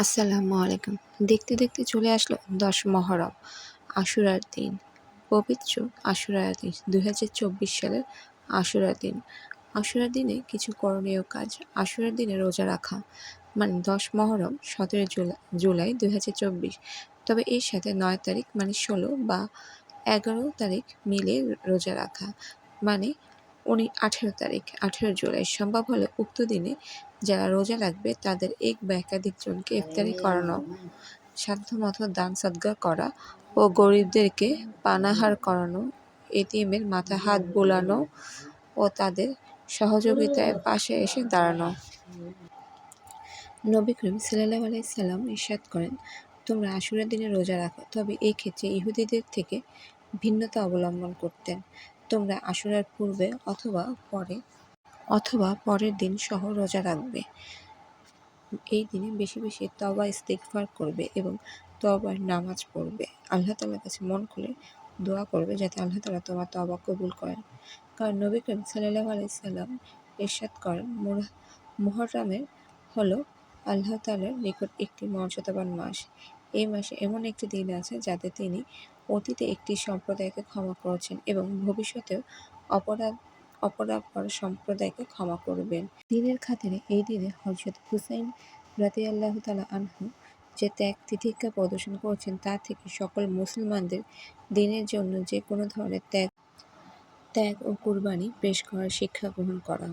আসসালামু আলাইকুম। দেখতে দেখতে চলে আসলো ১০ মহরম, আশুরার দিন। পবিত্র আশুরার দিন, ২০২৪ সালের আশুরার দিন। আশুরার দিনে কিছু করণীয় কাজ। আশুরার দিনে রোজা রাখা মানে ১০ মহরম ১৭ জুলাই ২০২৪। তবে এর সাথে ৯ তারিখ মানে ১৬ বা ১১ তারিখ মিলে রোজা রাখা মানে ১৮ তারিখ, ১৮ জুলাই। সম্ভব হলে উক্ত দিনে যারা রোজা রাখবে তাদের এক বা একাধিক জনকে ইফতারি করানো, সাধ্যমতো দান সদকা করা ও গরিবদেরকে পানাহার করানো, এতিমের মাথায় হাত বোলানো ও তাদের সহযোগিতায় পাশে এসে দাঁড়ানো। নবী করিম সাল্লাল্লাহু আলাইহি সাল্লাম ইরশাদ করেন, তোমরা আশুরার দিনে রোজা রাখো। তবে এই ক্ষেত্রে ইহুদীদের থেকে ভিন্নতা অবলম্বন করতেন। তোমরা আশুরার পূর্বে অথবা পরের দিন সহ রোজা রাখবে। এই দিনে বেশি বেশি তওবা ইস্তিগফার করবে এবং তওবার নামাজ পড়বে। আল্লাহ তাআলার কাছে মন খুলে দোয়া করবে যাতে আল্লাহ তাআলা তোমার তওবা কবুল করেন। কারণ নবী করিম সাল্লাল্লাহু আলাইহি সাল্লাম ইরশাদ করেন, মুহররমের হলো আল্লাহ তাআলার নিকট একটি মর্যাদাবান মাস। এই মাসে এমন একটি দিন আছে যাতে তিনি অতীতে একটি সম্প্রদায়কে ক্ষমা করেছেন এবং ভবিষ্যতেও অপরাপর সম্প্রদায়কে ক্ষমা করবেন। দিনের খাতিরে এই দিনে হযরত হুসাইন রাদিয়াল্লাহু তাআলা আনহু যে ত্যাগ তিতিক্ষা প্রদর্শন করেছেন তা থেকে সকল মুসলমানদের দ্বীনের জন্য যে কোনো ধরনের ত্যাগ ও কুরবানি পেশ করার শিক্ষা গ্রহণ করা।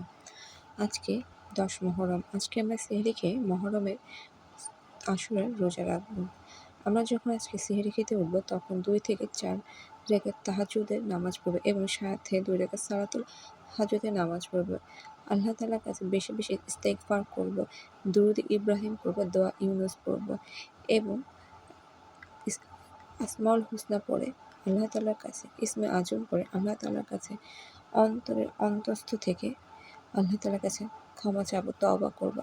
আজকে ১০ মহরম। আজকে আমরা সেহরি খেয়ে মহরমের আশুরার রোজা রাখবো। আমরা যখন আজকে সেহরি খেতে উঠব তখন ২ থেকে ৪ রাকাত তাহাজ্জুদের নামাজ পড়ব এবং সাথে ২ রাকাত সালাতুল হাজতের নামাজ পড়ব। আল্লাহ তাআলার কাছে বেশি বেশি ইস্তেগফার করব, দুরূদ ইব্রাহিম পড়ব, দোয়া ইউনুস পড়ব এবং আসমাউল হুসনা পড়ে আল্লাহ তাআলার কাছে ইসমে আজম পড়ে আল্লাহ তাআলার কাছে অন্তরের অন্তঃস্থ থেকে আল্লাহ তাআলার কাছে ক্ষমা চাবো, তওবা করব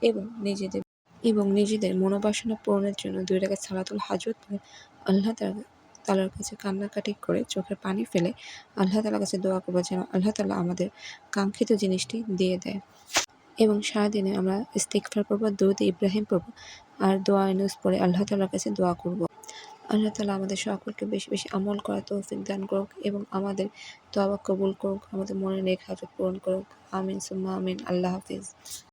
এবং নিজেদের মনোবাসনা পূরণের জন্য ২ রাকাত সালাতুল হাজত পড়ে আল্লাহ তাআলার কাছে কান্নাকাটি করে চোখের পানি ফেলে আল্লাহ তাআলার কাছে দোয়া করব যেন আল্লাহ তাআলা আমাদের কাঙ্ক্ষিত জিনিসটি দিয়ে দেয়। এবং সারাদিনে আমরা ইস্তিগফার পড়ব, দুরূদ ইব্রাহিম পড়ব আর দোয়া ইউনুস পড়ে আল্লাহ তাআলার কাছে দোয়া করব। আল্লাহ তাআলা আমাদের সকলকে বেশি বেশি আমল করার তৌফিক দান করুক এবং আমাদের তওবা কবুল করুক, আমাদের মনের নেক হাজত পূরণ করুক। আমিন সুম্মা আমিন। আল্লাহ হাফিজ।